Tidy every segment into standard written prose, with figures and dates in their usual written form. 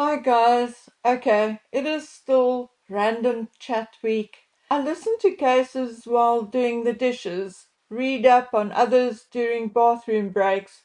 Hi guys. Okay, it is still random chat week. I listen to cases while doing the dishes, read up on others during bathroom breaks.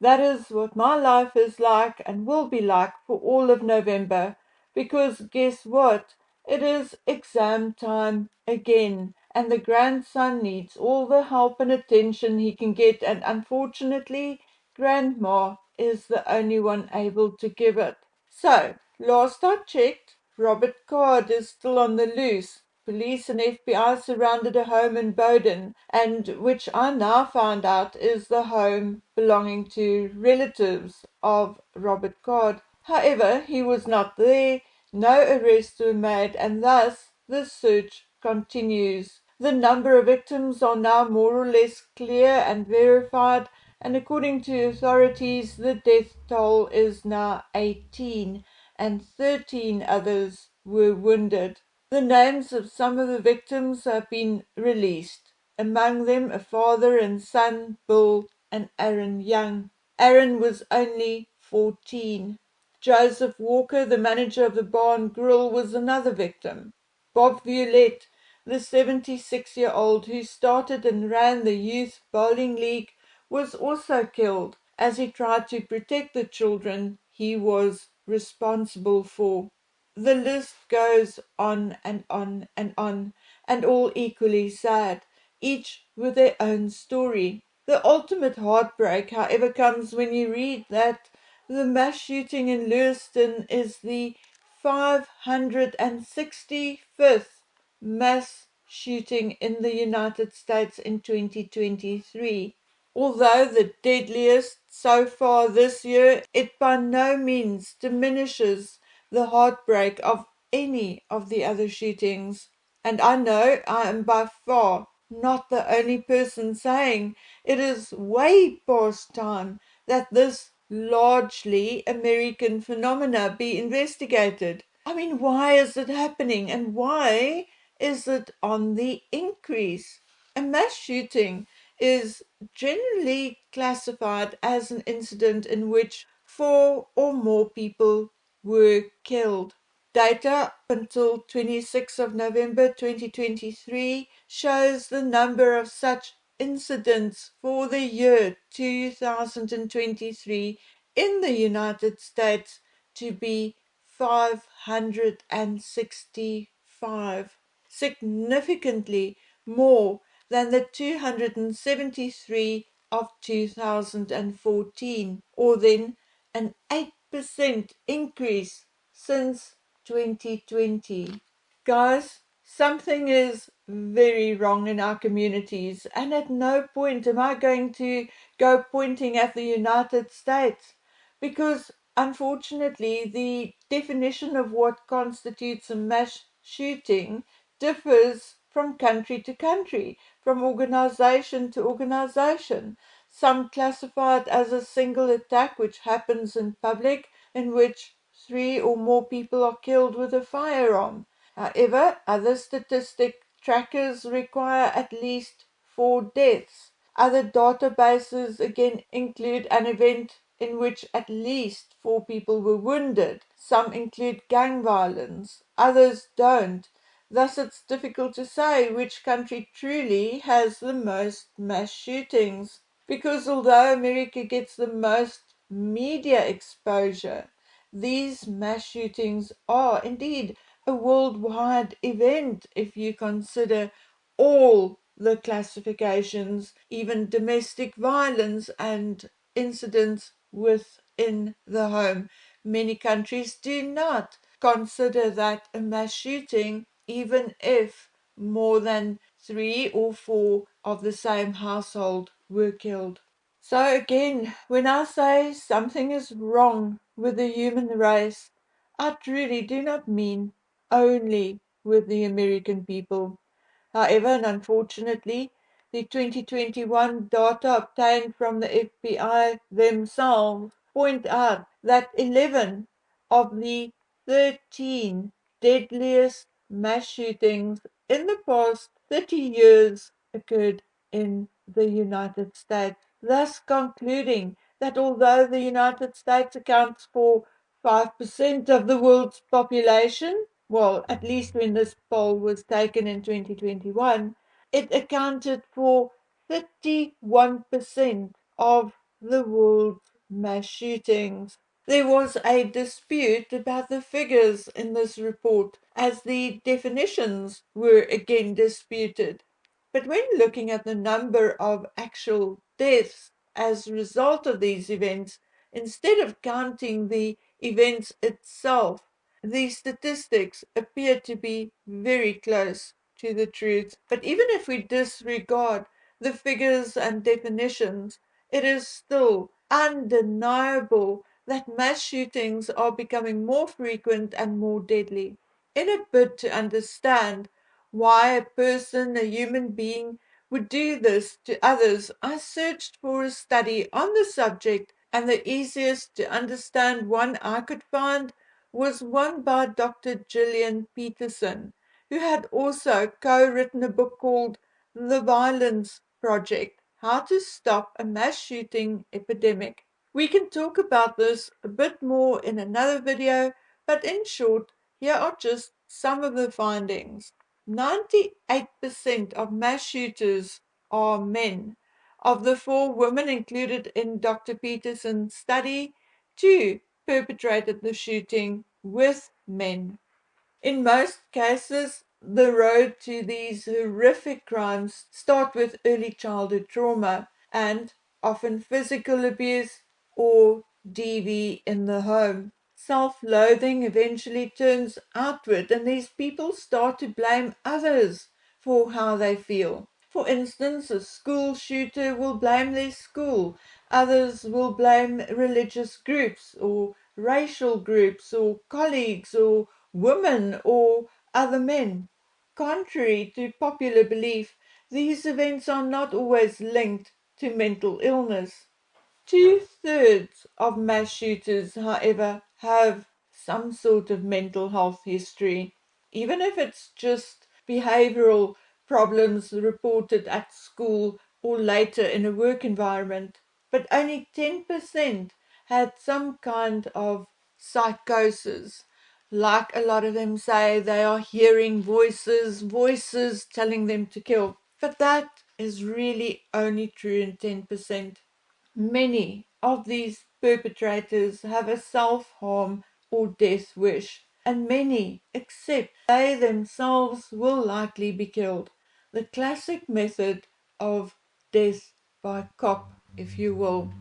That is what my life is like and will be like for all of November. Because guess what? It is exam time again, and the grandson needs all the help and attention he can get, and unfortunately, Grandma is the only one able to give it. So, last I checked, Robert Card is still on the loose. Police and FBI surrounded a home in Bowden, and which I now found out is the home belonging to relatives of Robert Card. However, he was not there, no arrests were made, and thus the search continues. The number of victims are now more or less clear and verified, and according to authorities, the death toll is now 18, and 13 others were wounded. The names of some of the victims have been released, among them a father and son, Bill and Aaron Young. Aaron was only 14. Joseph Walker, the manager of the bar and grill, was another victim. Bob Violette, the 76-year-old who started and ran the youth bowling league, was also killed as he tried to protect the children he was responsible for. The list goes on and on and on, and all equally sad, each with their own story. The ultimate heartbreak, however, comes when you read that the mass shooting in Lewiston is the 565th mass shooting in the United States in 2023. Although the deadliest so far this year, it by no means diminishes the heartbreak of any of the other shootings. And I know I am by far not the only person saying it is way past time that this largely American phenomena be investigated. I mean, why is it happening and why is it on the increase? A mass shooting is generally classified as an incident in which four or more people were killed. Data up until 26th of November 2023 shows the number of such incidents for the year 2023 in the United States to be 565, significantly more than the 273 of 2014, or then an 8% increase since 2020. Guys, something is very wrong in our communities, and at no point am I going to go pointing at the United States because, unfortunately, the definition of what constitutes a mass shooting differs from country to country, from organization to organization. Some classify it as a single attack which happens in public, in which three or more people are killed with a firearm. However, other statistic trackers require at least four deaths. Other databases again include an event in which at least four people were wounded. Some include gang violence, others don't. Thus, it's difficult to say which country truly has the most mass shootings. Because although America gets the most media exposure, these mass shootings are indeed a worldwide event if you consider all the classifications, even domestic violence and incidents within the home. Many countries do not consider that a mass shooting, even if more than three or four of the same household were killed. So again, when I say something is wrong with the human race, I truly do not mean only with the American people. However, and unfortunately, the 2021 data obtained from the FBI themselves point out that 11 of the 13 deadliest mass shootings in the past 30 years occurred in the United States, thus concluding that although the United States accounts for 5% of the world's population, well, at least when this poll was taken in 2021, it accounted for 31% of the world's mass shootings. There was a dispute about the figures in this report as the definitions were again disputed. But when looking at the number of actual deaths as a result of these events, instead of counting the events itself, the statistics appear to be very close to the truth. But even if we disregard the figures and definitions, it is still undeniable that mass shootings are becoming more frequent and more deadly. In a bid to understand why a person, a human being, would do this to others, I searched for a study on the subject, and the easiest to understand one I could find was one by Dr. Gillian Peterson, who had also co-written a book called The Violence Project: How to Stop a Mass Shooting Epidemic. We can talk about this a bit more in another video, but in short, here are just some of the findings. 98% of mass shooters are men. Of the 4 women included in Dr. Peterson's study, 2 perpetrated the shooting with men. In most cases, the road to these horrific crimes start with early childhood trauma and often physical abuse or DV in the home. Self-loathing eventually turns outward, and these people start to blame others for how they feel. For instance, a school shooter will blame their school. Others will blame religious groups or racial groups or colleagues or women or other men. Contrary to popular belief, these events are not always linked to mental illness. 2/3 of mass shooters, however, have some sort of mental health history, even if it's just behavioral problems reported at school or later in a work environment. But only 10% had some kind of psychosis. Like a lot of them say, they are hearing voices telling them to kill. But that is really only true in 10%. Many of these perpetrators have a self-harm or death wish, and many accept they themselves will likely be killed. The classic method of death by cop, if you will.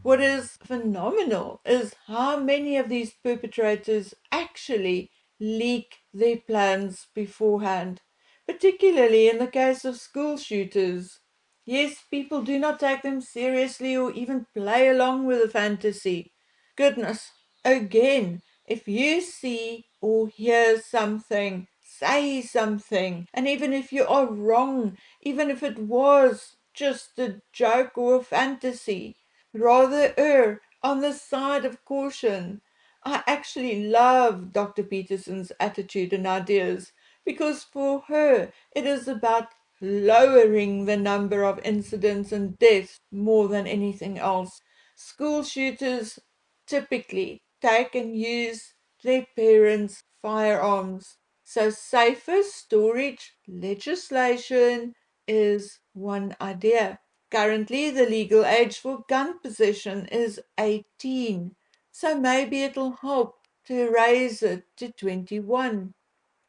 What is phenomenal is how many of these perpetrators actually leak their plans beforehand, particularly in the case of school shooters. Yes, people do not take them seriously or even play along with the fantasy. Goodness, again, if you see or hear something, say something. And even if you are wrong, even if it was just a joke or a fantasy, rather err on the side of caution. I actually love Dr. Peterson's attitude and ideas because for her it is about lowering the number of incidents and deaths more than anything else. School shooters typically take and use their parents' firearms. So safer storage legislation is one idea. Currently, the legal age for gun possession is 18, so maybe it'll help to raise it to 21.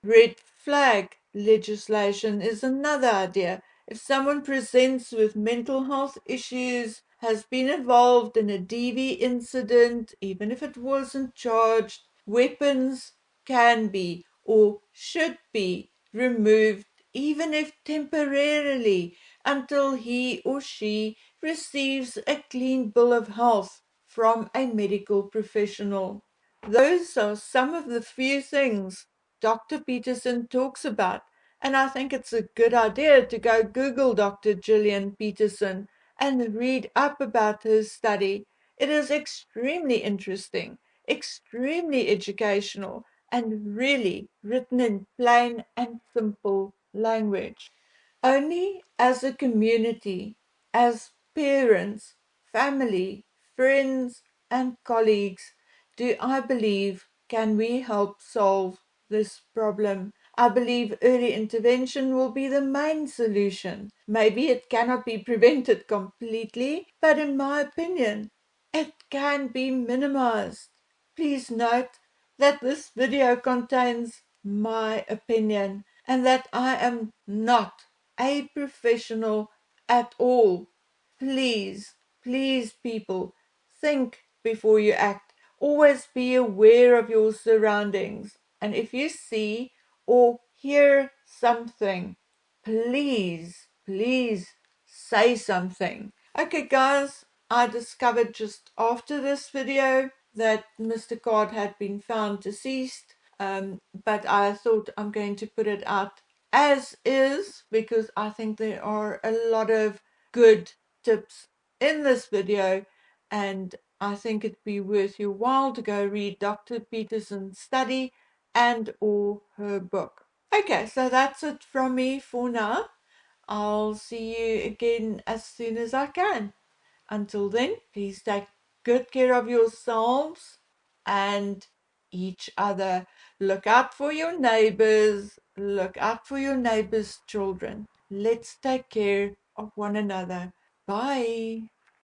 Red flag legislation is another idea. If someone presents with mental health issues, has been involved in a DV incident, even if it wasn't charged, weapons can be or should be removed, even if temporarily, until he or she receives a clean bill of health from a medical professional. Those are some of the few things Dr. Peterson talks about, and I think it's a good idea to go Google Dr. Gillian Peterson and read up about her study. It is extremely interesting, extremely educational, and really written in plain and simple language. Only as a community, as parents, family, friends, and colleagues, do I believe can we help solve this problem. I believe early intervention will be the main solution. Maybe it cannot be prevented completely, but in my opinion, it can be minimized. Please note that this video contains my opinion and that I am not a professional at all. Please, please, people, think before you act. Always be aware of your surroundings. And if you see or hear something, please, please say something. Okay, guys, I discovered just after this video that Mr. Card had been found deceased, but I thought I'm going to put it out as is because I think there are a lot of good tips in this video, and I think it'd be worth your while to go read Dr. Peterson's study and or her book. Okay, so that's it from me for now. I'll see you again as soon as I can. Until then, please take good care of yourselves and each other. Look out for your neighbors. Look out for your neighbors' children. Let's take care of one another. Bye.